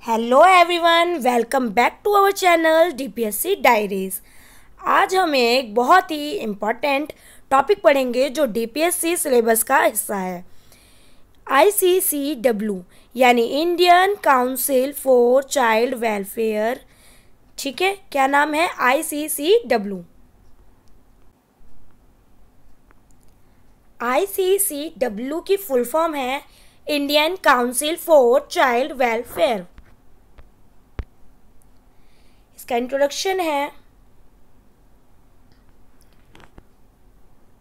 Hello everyone, welcome back to our channel DPSC diaries. आज हम एक बहुत ही इम्पॉर्टेंट टॉपिक पढ़ेंगे जो डीपीएससी सिलेबस का हिस्सा है। आईसीसीडब्ल्यू यानी Indian council for child welfare. ठीक है, क्या नाम है? आईसीसीडब्ल्यू। आईसीसीडब्ल्यू की फुल फॉर्म है Indian council for child welfare. इसका इंट्रोडक्शन है,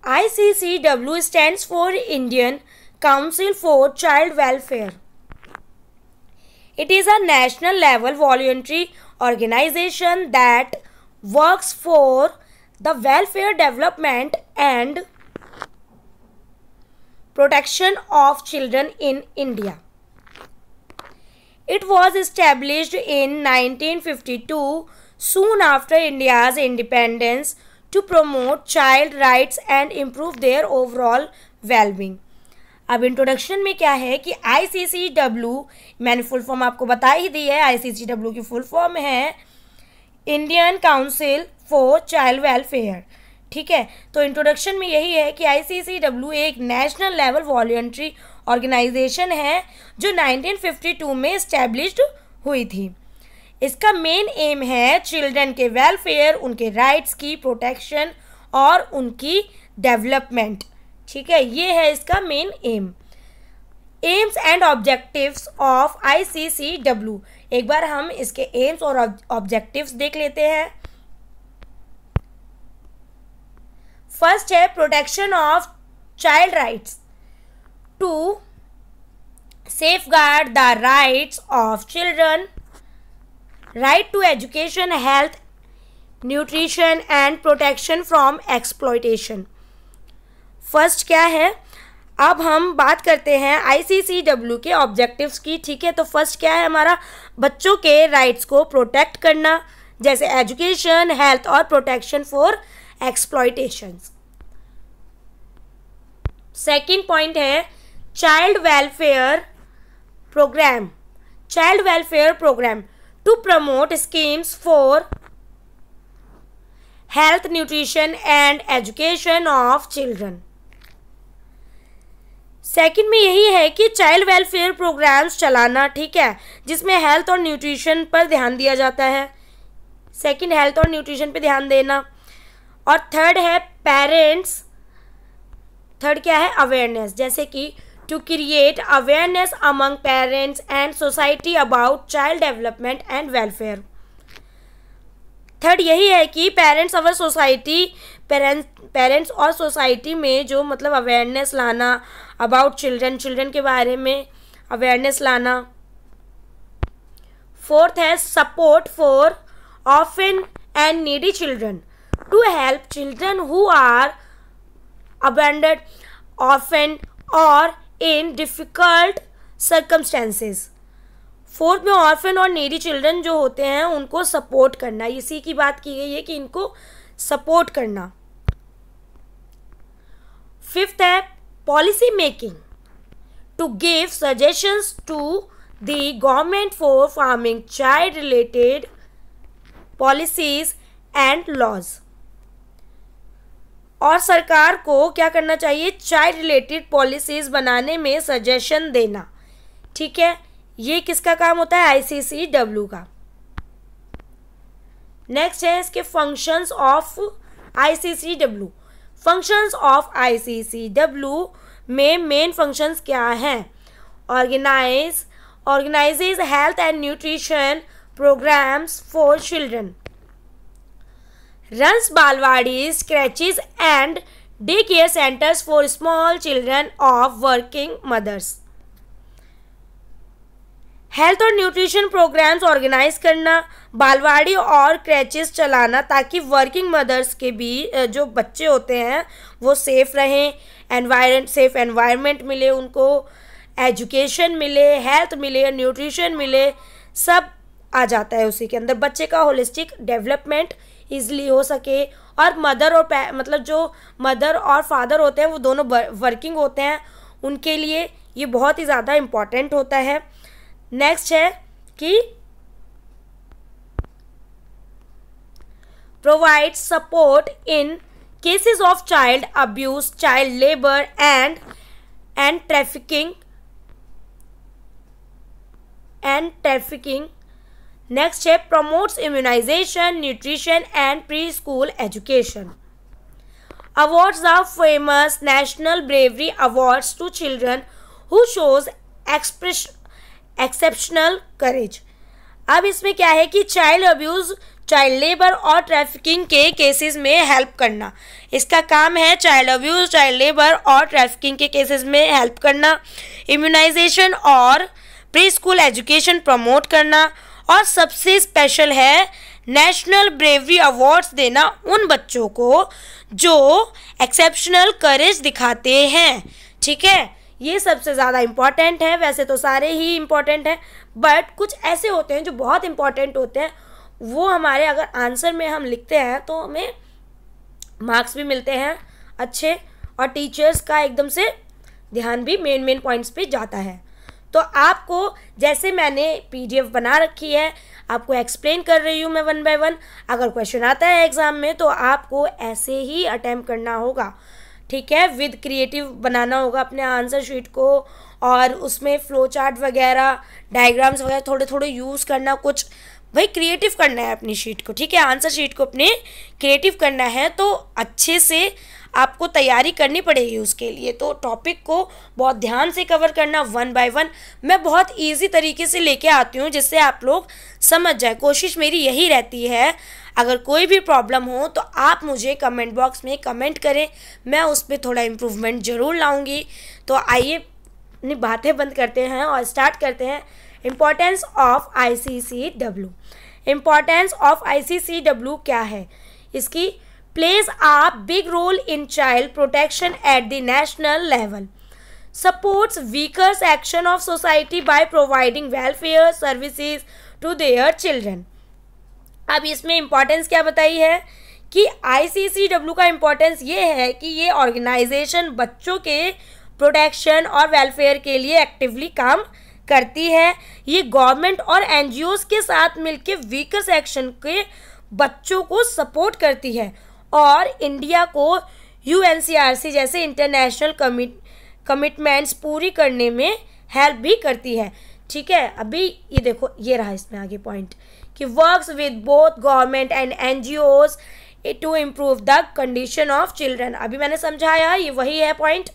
ICCW stands for Indian Council for Child Welfare. It is a national level voluntary organization that works for the welfare, development and protection of children in India. It was established in 1952, soon after India's independence, to promote child rights and improve their overall well-being. अब introduction में क्या है कि ICCW, मैंने full form आपको बता ही दी है। ICCW की फुल फॉर्म है Indian council for child welfare. ठीक है, तो इंट्रोडक्शन में यही है कि ICCW एक नेशनल लेवल वॉलंटरी ऑर्गेनाइजेशन है जो 1952 में इस्टेब्लिश्ड हुई थी। इसका मेन एम है चिल्ड्रन के वेलफेयर, उनके राइट्स की प्रोटेक्शन और उनकी डेवलपमेंट। ठीक है, ये है इसका main M. AIIMS and objectives of ICCW, एक बार हम इसके एम्स और ऑब्जेक्टिव्स देख लेते हैं। फर्स्ट है protection of child rights, to safeguard the rights of children, right to education, health, nutrition and protection from exploitation. First क्या है? अब हम बात करते हैं ICCW के ऑब्जेक्टिव्स की। ठीक है, तो फर्स्ट क्या है हमारा? बच्चों के राइट्स को प्रोटेक्ट करना, जैसे एजुकेशन, हेल्थ और protection for exploitations. Second point है child welfare program, child welfare program to promote schemes for health, nutrition and education of children. Second में यही है कि चाइल्ड वेलफेयर प्रोग्राम्स चलाना, ठीक है, जिसमें हेल्थ और न्यूट्रिशन पर ध्यान दिया जाता है। सेकंड, हेल्थ और न्यूट्रिशन पर ध्यान देना। और थर्ड है पेरेंट्स, थर्ड क्या है? अवेयरनेस, जैसे कि to create awareness among parents and society about child development and welfare. Third यही है कि पेरेंट्स और सोसाइटी, पेरेंट्स और सोसाइटी में जो मतलब अवेयरनेस लाना अबाउट चिल्ड्रन के बारे में अवेयरनेस लाना। फोर्थ है support for orphan and needy children, to help children who are abandoned, orphan और इन डिफ़िकल्ट सर्कमस्टेंसेस। फोर्थ में ऑर्फन और नीडी चिल्ड्रन जो होते हैं उनको सपोर्ट करना, इसी की बात की गई है कि इनको सपोर्ट करना। फिफ्थ है policy making, to give suggestions to the government for farming child related policies and laws. और सरकार को क्या करना चाहिए? चाइल्ड रिलेटेड पॉलिसीज़ बनाने में सजेशन देना। ठीक है, ये किसका काम होता है? ICCW का। नेक्स्ट है इसके functions of ICCW। Functions of ICCW में मेन फंक्शंस क्या हैं? Organizes health and nutrition programs for children, runs balwadis, crèches and daycare centers for small children of working mothers. Health और न्यूट्रिशन प्रोग्राम्स ऑर्गेनाइज करना, बालवाड़ी और क्रैचेस चलाना ताकि working mothers के भी जो बच्चे होते हैं वो सेफ रहें, सेफ एनवायरनमेंट मिले, उनको एजुकेशन मिले, हेल्थ मिले, न्यूट्रिशन मिले, सब आ जाता है उसी के अंदर। बच्चे का होलिस्टिक डेवलपमेंट ईजिली हो सके, और मदर और मतलब जो मदर और फादर होते हैं वो दोनों वर्किंग होते हैं, उनके लिए ये बहुत ही ज़्यादा इम्पॉर्टेंट होता है। नेक्स्ट है कि provides support in cases of child abuse, child labor and trafficking. Next है promotes immunization, nutrition and preschool education. Awards the famous National Bravery Awards to children who shows exceptional courage. अब इसमें क्या है कि child abuse, child labour और trafficking के cases में help करना, इसका काम है चाइल्ड अब्यूज़, चाइल्ड लेबर और ट्रैफिकिंग के केसेस में हेल्प करना, इम्यूनाइजेशन और प्री स्कूल एजुकेशन प्रमोट करना, और सबसे स्पेशल है नेशनल ब्रेवरी अवार्ड्स देना उन बच्चों को जो एक्सेप्शनल करेज दिखाते हैं। ठीक है, ये सबसे ज़्यादा इम्पॉर्टेंट है। वैसे तो सारे ही इम्पॉर्टेंट हैं, बट कुछ ऐसे होते हैं जो बहुत इम्पॉर्टेंट होते हैं, वो हमारे अगर आंसर में हम लिखते हैं तो हमें मार्क्स भी मिलते हैं अच्छे, और टीचर्स का एकदम से ध्यान भी मेन पॉइंट्स पे जाता है। तो आपको जैसे मैंने पीडीएफ बना रखी है, आपको एक्सप्लेन कर रही हूँ मैं वन बाय वन। अगर क्वेश्चन आता है एग्ज़ाम में तो आपको ऐसे ही अटेम्प्ट करना होगा। ठीक है, विद क्रिएटिव बनाना होगा अपने आंसर शीट को, और उसमें फ्लो चार्ट वगैरह, डायग्राम्स वगैरह थोड़े थोड़े यूज़ करना, कुछ भाई क्रिएटिव करना है अपनी शीट को। ठीक है, आंसर शीट को अपने क्रिएटिव करना है, तो अच्छे से आपको तैयारी करनी पड़ेगी उसके लिए। तो टॉपिक को बहुत ध्यान से कवर करना वन बाय वन। मैं बहुत इजी तरीके से लेके आती हूँ जिससे आप लोग समझ जाए। कोशिश मेरी यही रहती है, अगर कोई भी प्रॉब्लम हो तो आप मुझे कमेंट बॉक्स में कमेंट करें, मैं उस पर थोड़ा इम्प्रूवमेंट ज़रूर लाऊंगी। तो आइए अपनी बातें बंद करते हैं और स्टार्ट करते हैं। Importance of ICCW। Importance of ICCW क्या है? इसकी plays a big role in child protection at the national level, supports weaker section of society by providing welfare services to their children। अब इसमें इम्पोर्टेंस क्या बताई है कि ICCW का इम्पोर्टेंस ये है कि ये ऑर्गेनाइजेशन बच्चों के प्रोटेक्शन और वेलफेयर के लिए एक्टिवली काम करती है। ये गवर्नमेंट और NGOs के साथ मिलकर वीकर सेक्शन के बच्चों को सपोर्ट करती है और इंडिया को UNCRC जैसे इंटरनेशनल कमिटमेंट्स पूरी करने में हेल्प भी करती है। ठीक है, अभी ये देखो, ये रहा इसमें आगे पॉइंट कि works with both government and NGOs to improve the condition of children. अभी मैंने समझाया, ये वही है point.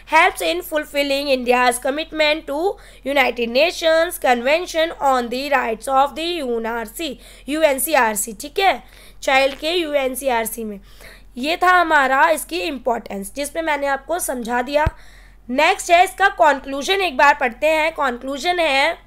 Helps in fulfilling India's commitment to United Nations convention on the rights of the UNCRC। ठीक है, चाइल्ड के UNCRC में। ये था हमारा इसकी इम्पोर्टेंस, जिसमें मैंने आपको समझा दिया। नेक्स्ट है इसका कॉन्क्लूजन, एक बार पढ़ते हैं। कॉन्क्लूजन है,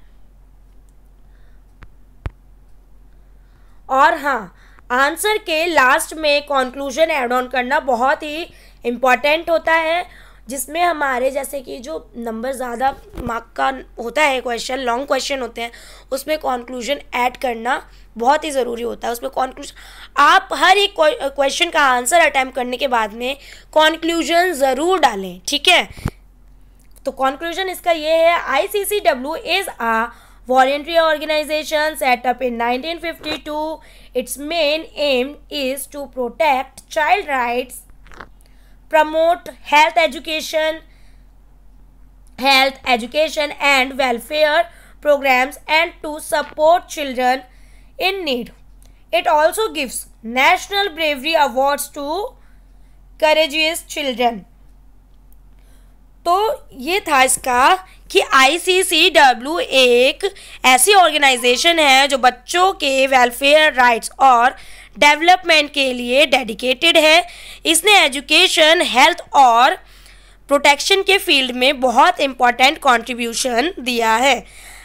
और हाँ, आंसर के लास्ट में कॉन्क्लूजन ऐड ऑन करना बहुत ही इम्पॉर्टेंट होता है, जिसमें हमारे जैसे कि जो नंबर ज़्यादा मार्क का होता है क्वेश्चन, लॉन्ग क्वेश्चन होते हैं, उसमें कॉन्क्लूजन ऐड करना बहुत ही ज़रूरी होता है। उसमें कॉन्क्लूजन, आप हर एक क्वेश्चन का आंसर अटैम्प्ट करने के बाद में कॉन्क्लूजन ज़रूर डालें। ठीक है, तो कॉन्क्लूजन इसका ये है, ICCW is a voluntary organization set up in 1952. Its main aim is to protect child rights, promote health education and welfare programs, and to support children in need. It also gives National Bravery Awards to courageous children. तो ये था इसका कि ICCW एक ऐसी organisation है जो बच्चों के वेलफेयर, राइट्स और डेवलपमेंट के लिए डेडिकेटेड है। इसने एजुकेशन, हेल्थ और प्रोटेक्शन के फील्ड में बहुत इम्पॉर्टेंट कंट्रीब्यूशन दिया है।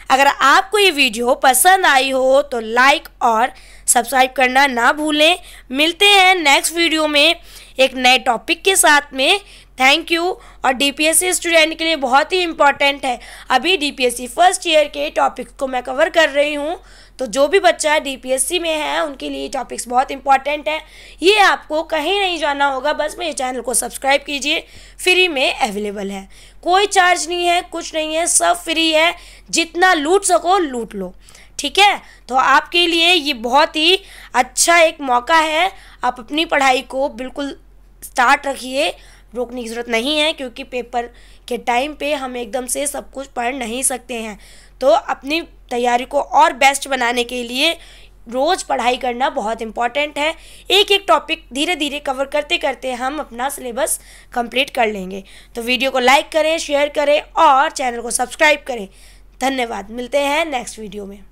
अगर आपको ये वीडियो पसंद आई हो तो लाइक और सब्सक्राइब करना ना भूलें। मिलते हैं नेक्स्ट वीडियो में एक नए टॉपिक के साथ में। Thank you. और DPSC स्टूडेंट के लिए बहुत ही इम्पॉर्टेंट है, अभी DPSC फर्स्ट ईयर के टॉपिक्स को मैं कवर कर रही हूँ, तो जो भी बच्चा DPSC में है उनके लिए टॉपिक्स बहुत इंपॉर्टेंट है। ये आपको कहीं नहीं जाना होगा, बस मेरे चैनल को सब्सक्राइब कीजिए, फ्री में अवेलेबल है, कोई चार्ज नहीं है, कुछ नहीं है, सब फ्री है, जितना लूट सको लूट लो। ठीक है, तो आपके लिए ये बहुत ही अच्छा एक मौका है। आप अपनी पढ़ाई को बिल्कुल स्टार्ट रखिए, रोकने की ज़रूरत नहीं है, क्योंकि पेपर के टाइम पे हम एकदम से सब कुछ पढ़ नहीं सकते हैं। तो अपनी तैयारी को और बेस्ट बनाने के लिए रोज़ पढ़ाई करना बहुत इम्पॉर्टेंट है। एक एक टॉपिक धीरे धीरे कवर करते करते हम अपना सिलेबस कंप्लीट कर लेंगे। तो वीडियो को लाइक करें, शेयर करें और चैनल को सब्सक्राइब करें। धन्यवाद, मिलते हैं नेक्स्ट वीडियो में।